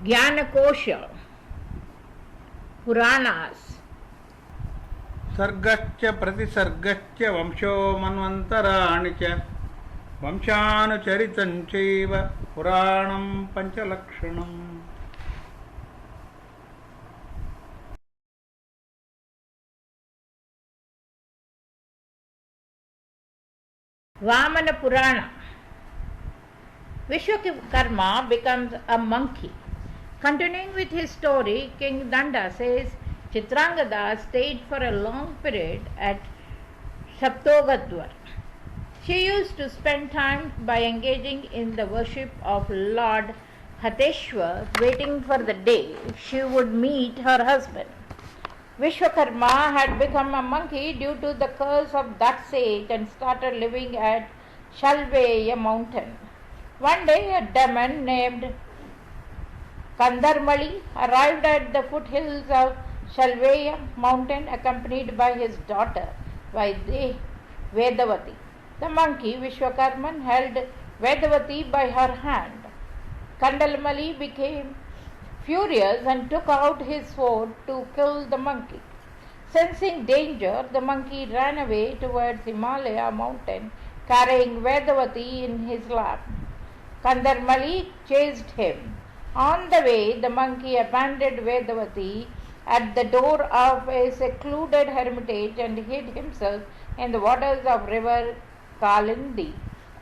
Jnanakosha, Puranas. सर्गच्च प्रतिसर्गच्च वंशो मन्वन्तराणि च वंशानुचरितं चैव पुराणं पञ्चलक्षणम्. Vamana Purana. Vishwakarma becomes a monkey. Continuing with his story, King Danda says Chitrangada stayed for a long period at Saptogadwar. She used to spend time by engaging in the worship of Lord Hateshwar, waiting for the day she would meet her husband. Vishwakarma had become a monkey due to the curse of that sage and started living at Shalveya mountain. One day a demon named Kandarmali arrived at the foothills of Shalveya mountain accompanied by his daughter Vedavati. The monkey Vishwakarman held Vedavati by her hand. Kandarmali became furious and took out his sword to kill the monkey. Sensing danger, the monkey ran away towards Himalaya mountain carrying Vedavati in his lap. Kandarmali chased him. On the way, the monkey abandoned Vedavati at the door of a secluded hermitage and hid himself in the waters of river Kalindi,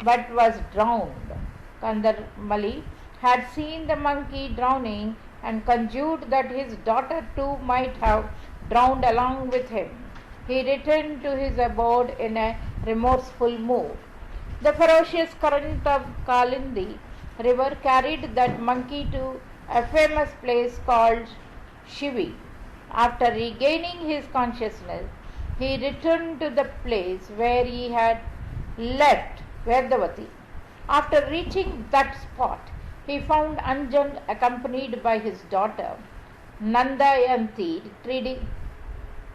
but was drowned. Kandarmali had seen the monkey drowning and conjured that his daughter too might have drowned along with him. He returned to his abode in a remorseful mood. The ferocious current of Kalindi river carried that monkey to a famous place called Shivi. After regaining his consciousness, he returned to the place where he had left Vedavati. After reaching that spot, he found Anjan accompanied by his daughter Nandayanti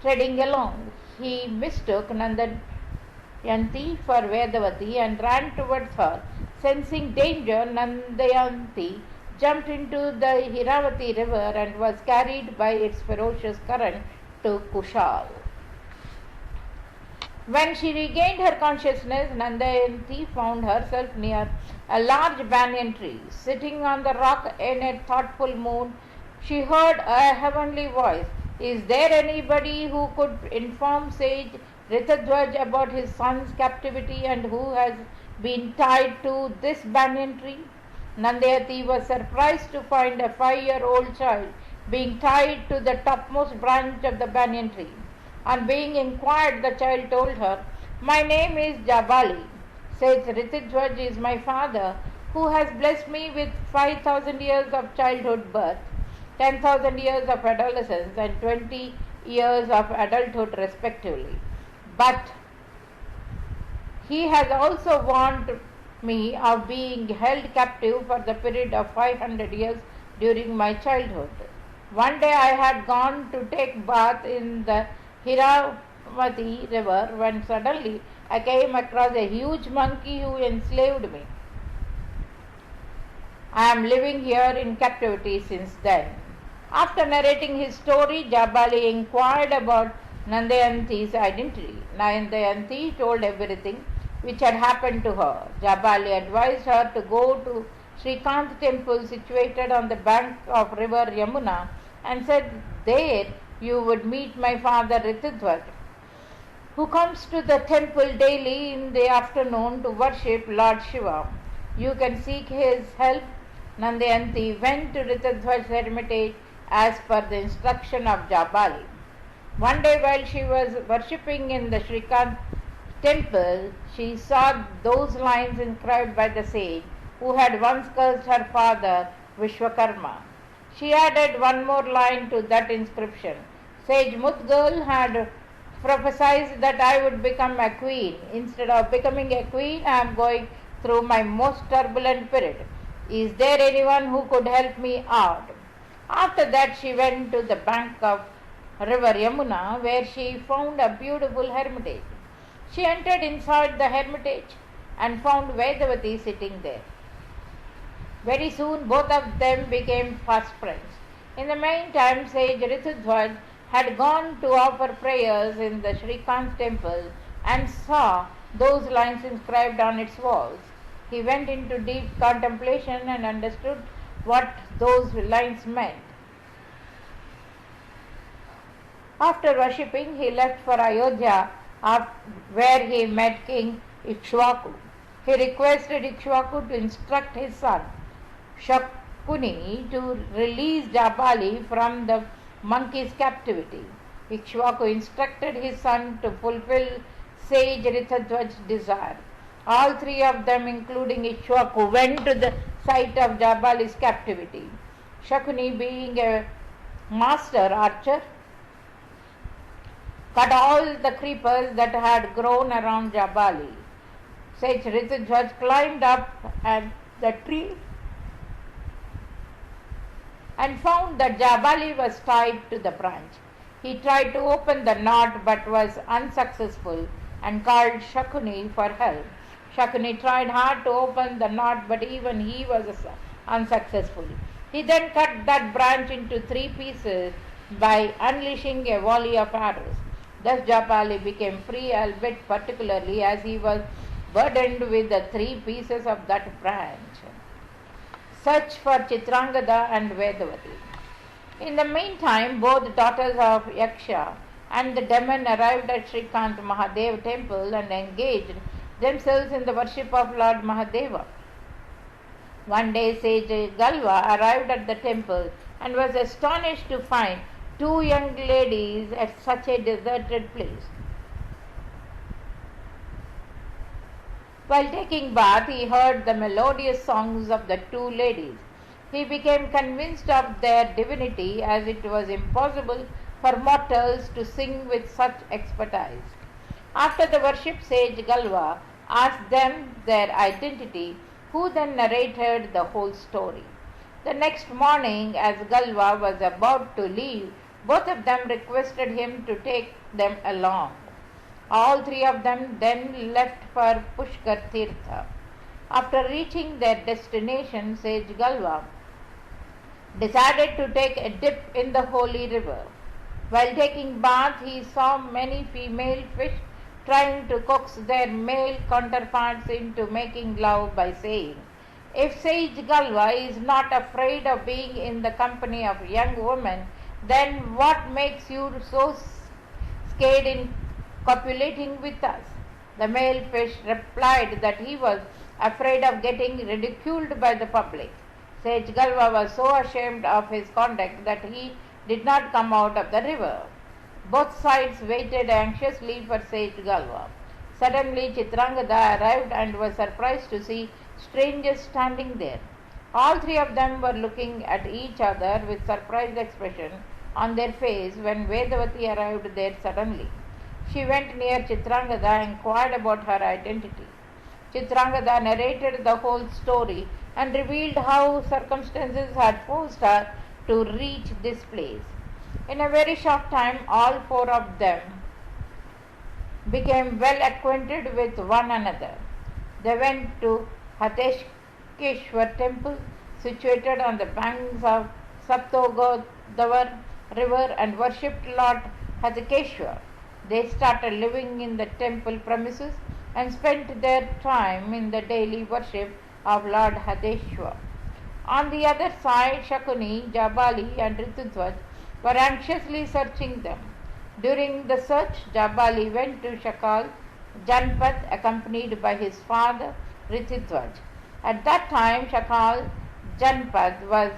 treading along. He mistook Nandayanti for Vedavati and ran towards her. Sensing danger, Nandayanti jumped into the Hiravati river and was carried by its ferocious current to Kushal. When she regained her consciousness, Nandayanti found herself near a large banyan tree. Sitting on the rock in a thoughtful mood, she heard a heavenly voice. Is there anybody who could inform sage Ritadhwaj about his son's captivity and who has been tied to this banyan tree? Nandayanti was surprised to find a 5-year-old child being tied to the topmost branch of the banyan tree. On being inquired, the child told her, "My name is Jabali. Sage Ritadhwaj is my father, who has blessed me with 5,000 years of childhood birth, 10,000 years of adolescence and 20 years of adulthood respectively. But he has also warned me of being held captive for the period of 500 years during my childhood. One day I had gone to take bath in the Hiravati river when suddenly I came across a huge monkey who enslaved me. I am living here in captivity since then." After narrating his story, Jabali inquired about Nandayanti's identity. Nandayanti told everything which had happened to her. Jabali advised her to go to Srikant temple situated on the bank of river Yamuna and said, "There you would meet my father Ritadhwaj, who comes to the temple daily in the afternoon to worship Lord Shiva. You can seek his help." Nandayanti went to Ritadhwaj's hermitage as per the instruction of Jabali. One day while she was worshipping in the Srikant temple, she saw those lines inscribed by the sage who had once cursed her father Vishwakarma. She added one more line to that inscription. Sage Mudgal had prophesied that I would become a queen. Instead of becoming a queen, I am going through my most turbulent period. Is there anyone who could help me out? After that, she went to the bank of river Yamuna, where she found a beautiful hermitage. She entered inside the hermitage and found Vedavati sitting there. Very soon both of them became fast friends. In the meantime, sage Ritudhwaj had gone to offer prayers in the Shrikant temple and saw those lines inscribed on its walls. He went into deep contemplation and understood what those lines meant. After worshipping, he left for Ayodhya, where he met King Ikshvaku. He requested Ikshvaku to instruct his son, Shakuni, to release Jabali from the monkey's captivity. Ikshvaku instructed his son to fulfill sage Rithadhwaj's desire. All three of them, including Ikshvaku, went to the site of Jabali's captivity. Shakuni, being a master archer, cut all the creepers that had grown around Jabali. Sage Rithadhwaj climbed up at the tree and found that Jabali was tied to the branch. He tried to open the knot but was unsuccessful and called Shakuni for help. Shakuni tried hard to open the knot, but even he was unsuccessful. He then cut that branch into 3 pieces by unleashing a volley of arrows. Thus Jabali became free, albeit particularly as he was burdened with the 3 pieces of that branch. Search for Chitrangada and Vedavati. In the meantime, both daughters of Yaksha and the demon arrived at Shrikant Mahadev temple and engaged themselves in the worship of Lord Mahadeva. One day, sage Galva arrived at the temple and was astonished to find 2 young ladies at such a deserted place. While taking bath, he heard the melodious songs of the 2 ladies. He became convinced of their divinity, as it was impossible for mortals to sing with such expertise. After the worship, sage Galva asked them their identity, who then narrated the whole story. The next morning, as Galva was about to leave, both of them requested him to take them along. All 3 of them then left for Pushkar Tirtha. After reaching their destination, sage Galva decided to take a dip in the holy river. While taking bath, he saw many female fish trying to coax their male counterparts into making love by saying, "If sage Galva is not afraid of being in the company of young women, then what makes you so scared in copulating with us?" The male fish replied that he was afraid of getting ridiculed by the public. Sage Galva was so ashamed of his conduct that he did not come out of the river. Both sides waited anxiously for sage Galva. Suddenly Chitrangada arrived and was surprised to see strangers standing there. All 3 of them were looking at each other with surprised expression on their face when Vedavati arrived there suddenly. She went near Chitrangada and inquired about her identity. Chitrangada narrated the whole story and revealed how circumstances had forced her to reach this place. In a very short time, all 4 of them became well acquainted with one another. They went to Hateshkeshwar temple, situated on the banks of Saptogodavar river, and worshipped Lord Hatikeshwar. They started living in the temple premises and spent their time in the daily worship of Lord Hadeshwar. On the other side, Shakuni, Jabali and Ritudhwaj were anxiously searching them. During the search, Jabali went to Shakal Janpat accompanied by his father Ritudhwaj. At that time, Shakal Janpat was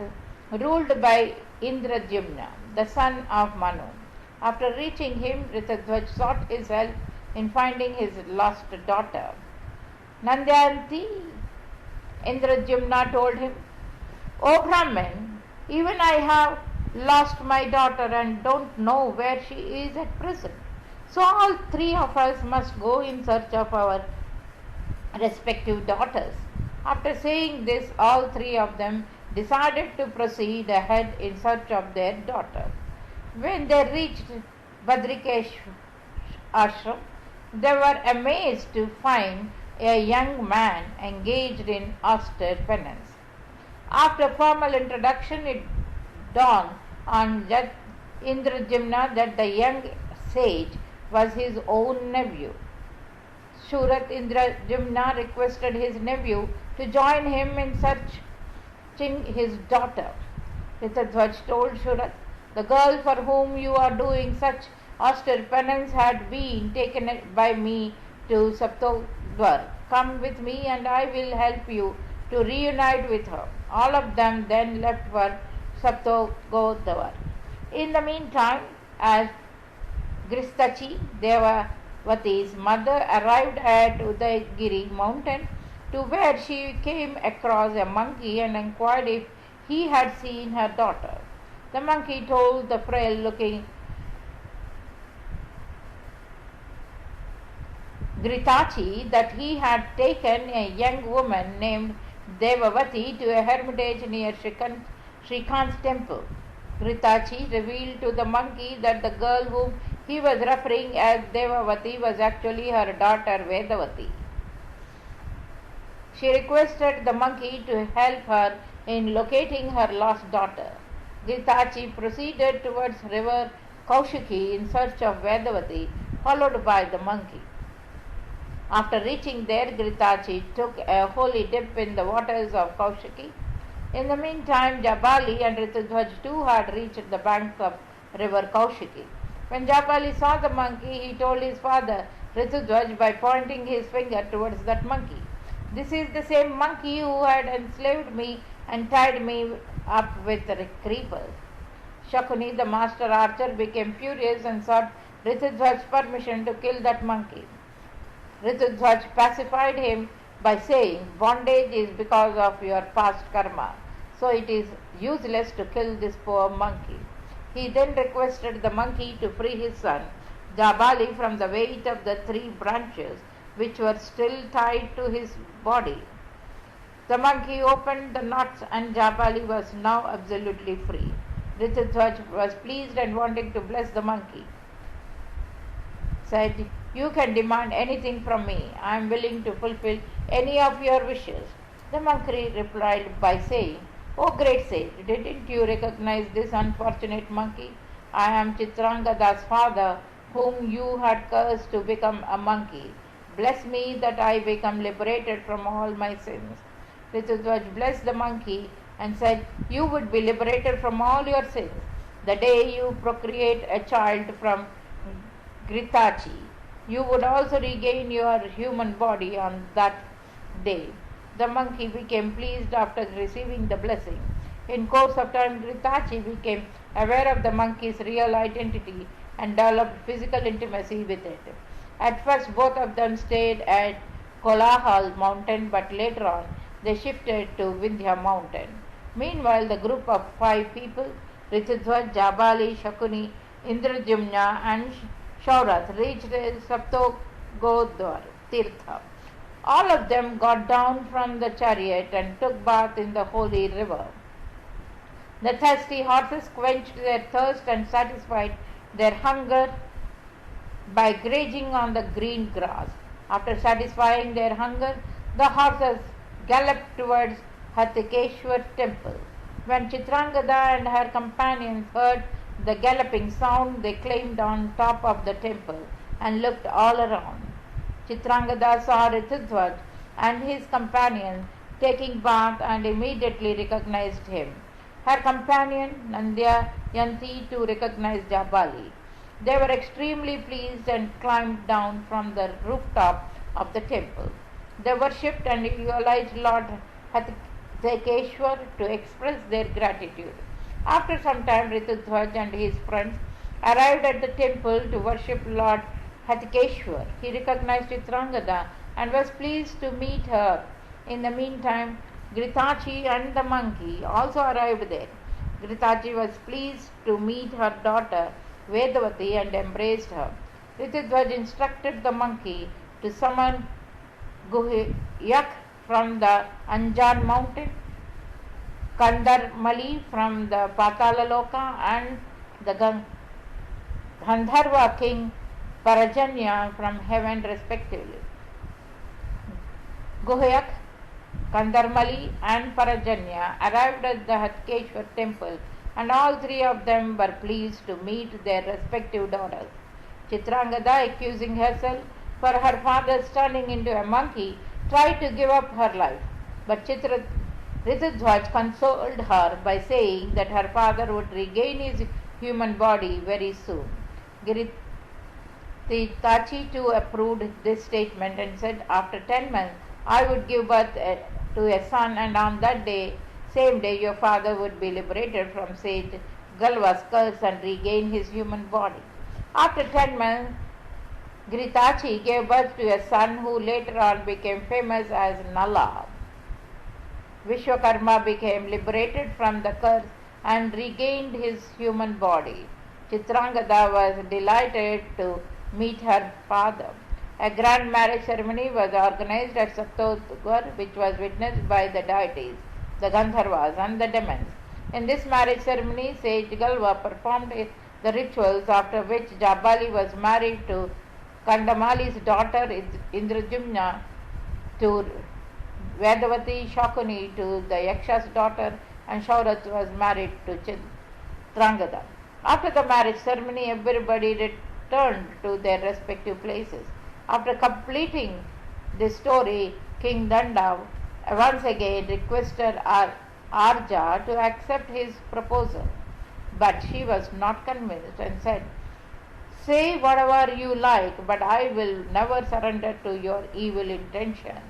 ruled by Indradyumna, the son of Manu. After reaching him, Ritudhwaj sought his help in finding his lost daughter. Nandyanti, Indradyumna told him, "O Brahman, even I have lost my daughter and don't know where she is at present. So all 3 of us must go in search of our respective daughters." After saying this, all 3 of them decided to proceed ahead in search of their daughter. When they reached Badrikesh ashram, they were amazed to find a young man engaged in austere penance. After formal introduction, it dawned on Indrajimna that the young sage was his own nephew. Surat Indrajimna requested his nephew to join him in searching his daughter. Ritadhwaj told Surat, "The girl for whom you are doing such austere penance had been taken by me to Saptodwar. Come with me and I will help you to reunite with her." All of them then left for Saptodwar. In the meantime, as Gristachi, Devavati's mother, arrived at Udayagiri mountain, to where she came across a monkey and inquired if he had seen her daughter. The monkey told the frail looking Gritachi that he had taken a young woman named Devavati to a hermitage near Shrikant's temple. Gritachi revealed to the monkey that the girl whom he was referring as Devavati was actually her daughter Vedavati. She requested the monkey to help her in locating her lost daughter. Gritachi proceeded towards river Kaushiki in search of Vedavati, followed by the monkey. After reaching there, Gritachi took a holy dip in the waters of Kaushiki. In the meantime, Jabali and Ritudhwaj too had reached the banks of river Kaushiki. When Jabali saw the monkey, he told his father Ritudhwaj by pointing his finger towards that monkey, "This is the same monkey who had enslaved me and tied me up with creepers." Shakuni, the master archer, became furious and sought Ritudhwaj's permission to kill that monkey. Ritudhwaj pacified him by saying, "Bondage is because of your past karma, so it is useless to kill this poor monkey." He then requested the monkey to free his son, Jabali, from the weight of the 3 branches which were still tied to his body. The monkey opened the knots and Jabali was now absolutely free. Ritudhwaj was pleased and wanting to bless the monkey, said, "You can demand anything from me. I am willing to fulfill any of your wishes." The monkey replied by saying, "O great sage, didn't you recognize this unfortunate monkey? I am Chitrangada's father, whom you had cursed to become a monkey. Bless me that I become liberated from all my sins." Ritudhwaj blessed the monkey and said, "You would be liberated from all your sins the day you procreate a child from Gritachi. You would also regain your human body on that day." The monkey became pleased after receiving the blessing. In course of time, Gritachi became aware of the monkey's real identity and developed physical intimacy with it. At first, both of them stayed at Kolahal mountain, but later on they shifted to Vindhya mountain. Meanwhile, the group of 5 people, Ritudhwaj, Jabali, Shakuni, Indrajumna and Shaurath, reached Saptogodwar Tirtha. All of them got down from the chariot and took bath in the holy river. The thirsty horses quenched their thirst and satisfied their hunger by grazing on the green grass. After satisfying their hunger, the horses galloped towards Hatikeshwar temple. When Chitrangada and her companions heard the galloping sound, they climbed on top of the temple and looked all around. Chitrangada saw Ritudhwaj and his companion taking bath and immediately recognized him. Her companion Nandyayanti too recognized Jabali. They were extremely pleased and climbed down from the rooftop of the temple. They worshipped and utilized Lord Hatikeshwar to express their gratitude. After some time, Ritudhwaj and his friends arrived at the temple to worship Lord Hatikeshwar. He recognized Chitrangada and was pleased to meet her. In the meantime, Gritachi and the monkey also arrived there. Gritachi was pleased to meet her daughter Vedavati and embraced her. Ritudhwaj instructed the monkey to summon Guhyak from the Anjan mountain, Kandarmali from the Patalaloka, and the Gandharva king Parajanya from heaven respectively. Guhyak, Kandarmali and Parajanya arrived at the Hatkeshwar temple, and all three of them were pleased to meet their respective daughters. Chitrangada, accusing herself for her father's turning into a monkey, tried to give up her life. But Ritudhwaj consoled her by saying that her father would regain his human body very soon. Giritachi too approved this statement and said, after 10 months I would give birth to a son, and on that same day your father would be liberated from sage Galva's curse and regain his human body. After 10 months, Giritachi gave birth to a son who later on became famous as Nala. Vishwakarma became liberated from the curse and regained his human body. Chitrangada was delighted to meet her father. A grand marriage ceremony was organized at Saptotgar, which was witnessed by the deities, the Gandharvas and the demons. In this marriage ceremony, sage Galva performed the rituals, after which Jabali was married to Kandamali's daughter Indrajumna, to Vedavati Shakuni to the Yaksha's daughter, and Shaurat was married to Chitrangada. After the marriage ceremony, everybody returned to their respective places. After completing this story, King Danda once again requested Arja to accept his proposal, but she was not convinced and said, "Say whatever you like, but I will never surrender to your evil intentions."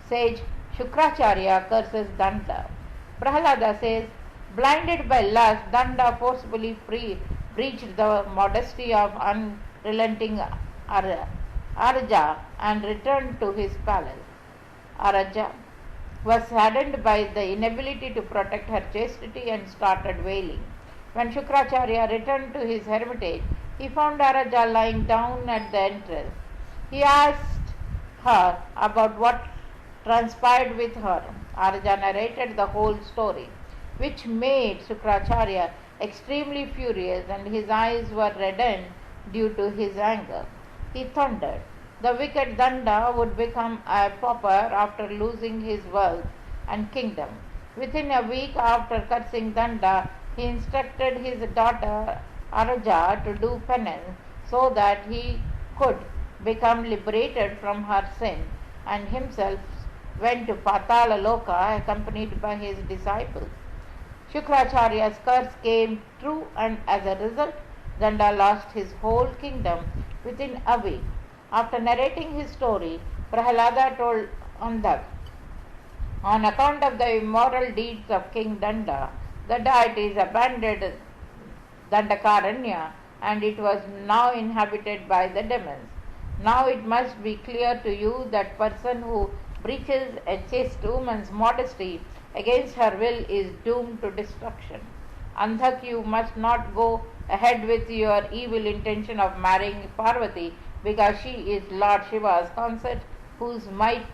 Sage Shukracharya curses Danda. Prahalada says, blinded by lust, Danda forcibly breached the modesty of unrelenting Arja and returned to his palace. Arja was saddened by the inability to protect her chastity and started wailing. When Shukracharya returned to his hermitage, he found Arja lying down at the entrance. He asked her about what transpired with her. Arja narrated the whole story, which made Shukracharya extremely furious, and his eyes were reddened due to his anger. He thundered. The wicked Danda would become a pauper after losing his wealth and kingdom. Within a week after cursing Danda, he instructed his daughter Arja to do penance so that he could become liberated from her sin, and himself went to Patala Loka accompanied by his disciples. Shukracharya's curse came true, and as a result, Danda lost his whole kingdom within a week. After narrating his story, Prahalada told Andhak, on account of the immoral deeds of King Danda, the deities abandoned Dandakaranya, and it was now inhabited by the demons. Now it must be clear to you that person who breaches a chaste woman's modesty against her will is doomed to destruction. Andhak, you must not go ahead with your evil intention of marrying Parvati, because she is Lord Shiva's consort, whose might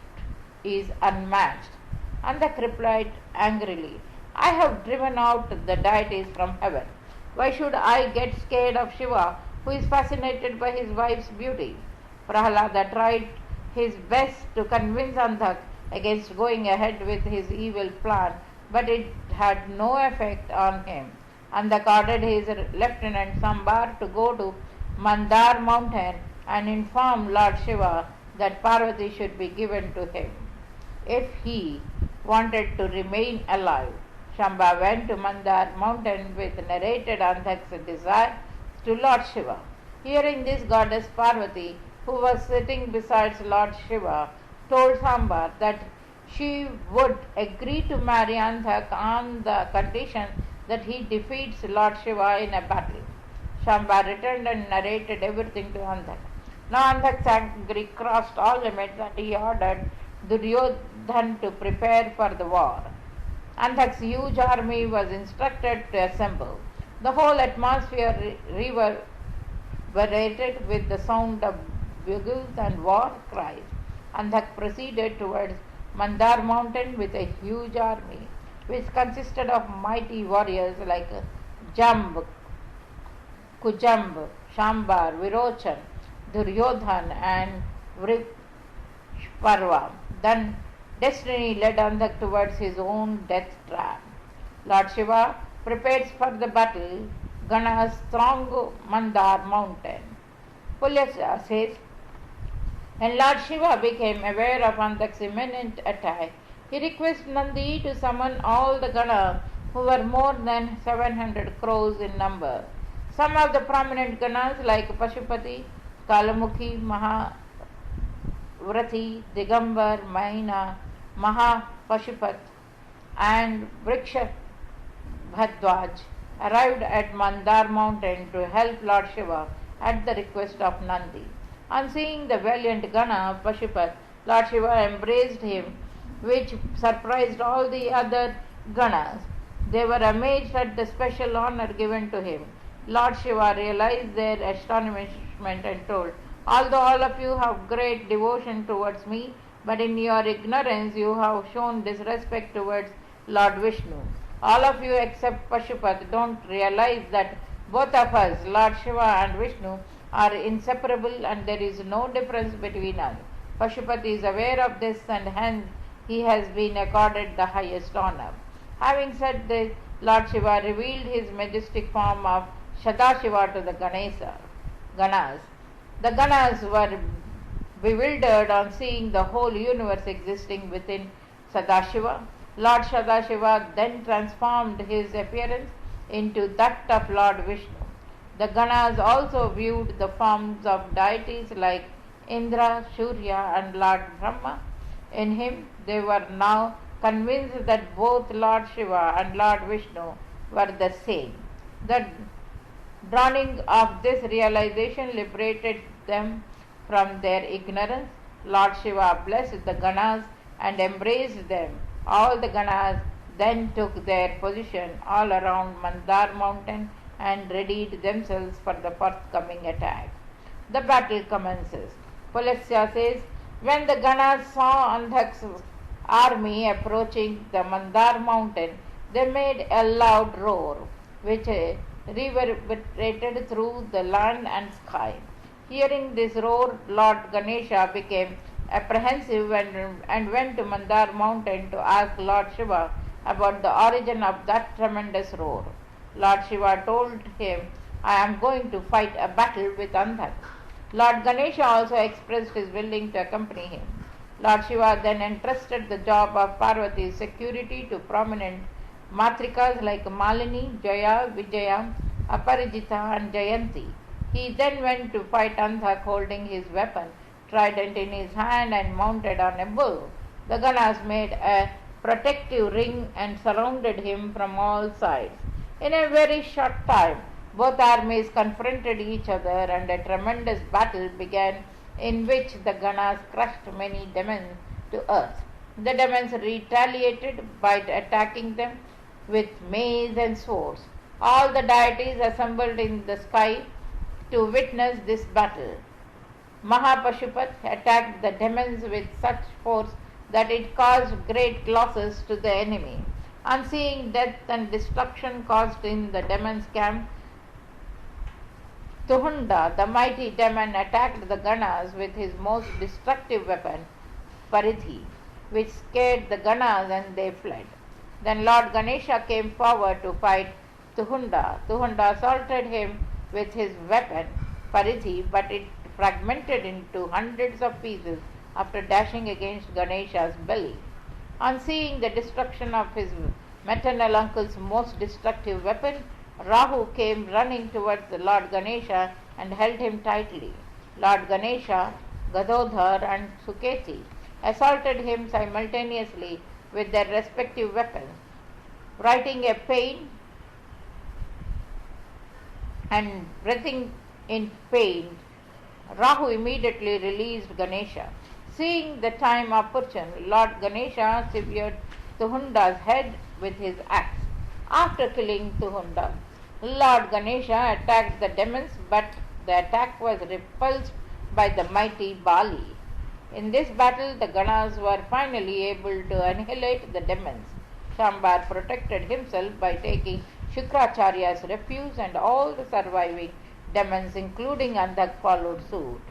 is unmatched. Andhak replied angrily, I have driven out the deities from heaven. Why should I get scared of Shiva, who is fascinated by his wife's beauty? Prahalada tried his best to convince Andhak against going ahead with his evil plan, but it had no effect on him. Andhak ordered his lieutenant Sambar to go to Mandar mountain and inform Lord Shiva that Parvati should be given to him if he wanted to remain alive. Shamba went to Mandar mountain with narrated Andhak's desire to Lord Shiva. Hearing this, goddess Parvati, who was sitting beside Lord Shiva, told Sambar that she would agree to marry Andhak on the condition that he defeats Lord Shiva in a battle. Shamba returned and narrated everything to Andhak. Now Andhak's anger crossed all limits, and he ordered Duryodhan to prepare for the war. Andhak's huge army was instructed to assemble. The whole atmosphere reverberated with the sound of bugles and war cries. Andhak proceeded towards Mandar mountain with a huge army, which consisted of mighty warriors like Jamb, Kujamb, Shambar, Virochan, Duryodhan and Vrishparva. Then Destiny led Andhak towards his own death trap. Lord Shiva prepares for the battle. Ganas throng Mandar mountain. Pulya says, when Lord Shiva became aware of Andhak's imminent attack, he requested Nandi to summon all the Ganas, who were more than 700 crores in number. Some of the prominent Ganas like Pashupati, Kalamukhi, Mahavrati, Digambar, Mahina, Mahapashupat, and Vriksha Bhadwaj arrived at Mandar mountain to help Lord Shiva at the request of Nandi. On seeing the valiant Gana Pashupat, Lord Shiva embraced him, which surprised all the other Ganas. They were amazed at the special honor given to him. Lord Shiva realized their astonishment and told, although all of you have great devotion towards me, but in your ignorance you have shown disrespect towards Lord Vishnu. All of you except Pashupat don't realize that both of us, Lord Shiva and Vishnu, are inseparable and there is no difference between us. Pashupat is aware of this and hence he has been accorded the highest honor. Having said this, Lord Shiva revealed his majestic form of Sadashiva to the Ganas. The Ganas were bewildered on seeing the whole universe existing within Sadashiva. Lord Sadashiva then transformed his appearance into that of Lord Vishnu. The Ganas also viewed the forms of deities like Indra, Surya, and Lord Brahma. In him, they were now convinced that both Lord Shiva and Lord Vishnu were the same. The dawning of this realization liberated them from their ignorance. Lord Shiva blessed the Ganas and embraced them. All the Ganas then took their position all around Mandar mountain and readied themselves for the forthcoming attack. The battle commences. Pulasya says, when the Ganas saw Andhak's army approaching the Mandar mountain, they made a loud roar, which reverberated through the land and sky. Hearing this roar, Lord Ganesha became apprehensive and went to Mandar mountain to ask Lord Shiva about the origin of that tremendous roar. Lord Shiva told him, I am going to fight a battle with Andhak. Lord Ganesha also expressed his willing to accompany him. Lord Shiva then entrusted the job of Parvati's security to prominent Matrikas like Malini, Jaya, Vijaya, Aparijita and Jayanti. He then went to fight Andhak holding his weapon, trident in his hand and mounted on a bull. The Ganas made a protective ring and surrounded him from all sides. In a very short time, both armies confronted each other and a tremendous battle began in which the Ganas crushed many demons to earth. The demons retaliated by attacking them with mace and swords. All the deities assembled in the sky to witness this battle. Mahapashupat attacked the demons with such force that it caused great losses to the enemy. On seeing death and destruction caused in the demon's camp, Tuhunda, the mighty demon, attacked the Ganas with his most destructive weapon, Parithi, which scared the Ganas and they fled. Then Lord Ganesha came forward to fight Tuhunda. Tuhunda assaulted him with his weapon, Parithi, but it fragmented into hundreds of pieces after dashing against Ganesha's belly. On seeing the destruction of his maternal uncle's most destructive weapon, Rahu came running towards the Lord Ganesha and held him tightly. Lord Ganesha, Gadodhar and Suketi assaulted him simultaneously with their respective weapons. Writing a pain and breathing in pain, Rahu immediately released Ganesha. Seeing the time opportune, Lord Ganesha severed Tuhunda's head with his axe. After killing Tuhunda, Lord Ganesha attacked the demons, but the attack was repulsed by the mighty Bali. In this battle, the Ganas were finally able to annihilate the demons. Shambar protected himself by taking Shukracharya's refuse, and all the surviving demons, including Andhak, followed suit.